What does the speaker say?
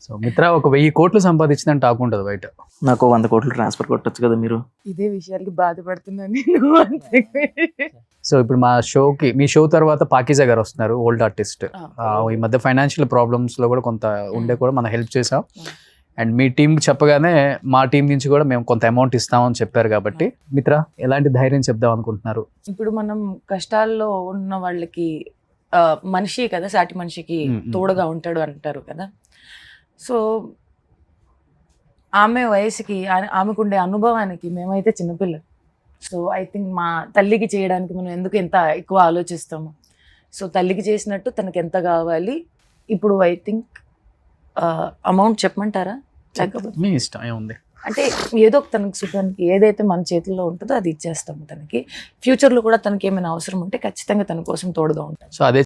So మిత్ర ఒక 1000 కోట్లు సంపాదించిందని టాక్ ఉంటుంది బయట. నాకు 100 కోట్లు ట్రాన్స్ఫర్ కొట్టొచ్చు కదా మీరు. ఇదే విషయాలకి బాధపడుతున్నాను నేను అంతే. సో ఇప్పుడు మా షోకి, మీ షో తర్వాత పాకిజా గారు వస్తున్నారు, ఓల్డ్ ఆర్టిస్ట్. ఈ మధ్య ఫైనాన్షియల్ ప్రాబ్లమ్స్ లో కూడా కొంత ఉండే కూడా మనం హెల్ప్ చేసాం. అండ్ మీ టీంకి చెప్పగానే మా టీం నుంచి కూడా మేము కొంత అమౌంట్ ఇస్తామని చెప్పారు. కాబట్టి మిత్ర ఎలాంటి ధైర్యం చెప్దాం అనుకుంటున్నారు? ఇప్పుడు మనం కష్టాల్లో ఉన్న వాళ్ళకి మనిషి కదా, సాటి మనిషికి తోడుగా ఉంటాడు అంటారు కదా. సో ఆమె వయసుకి, ఆమెకుండే అనుభవానికి మేమైతే చిన్నపిల్లలు. సో ఐ థింక్ మా తల్లికి చేయడానికి మనం ఎందుకు ఎంత ఎక్కువ ఆలోచిస్తాము. సో తల్లికి చేసినట్టు తనకి ఎంత కావాలి ఇప్పుడు ఐ థింక్ అమౌంట్ చెప్పమంటారా? లేకపోతే మీ ఇష్టం ఏముంది, అంటే ఏదో తనకి సుఖానికి ఏదైతే మన చేతుల్లో ఉంటుందో అది ఇచ్చేస్తాము తనకి. ఫ్యూచర్లో కూడా తనకి ఏమైనా అవసరం ఉంటే ఖచ్చితంగా తన కోసం తోడుగా ఉంటాం. సో అదే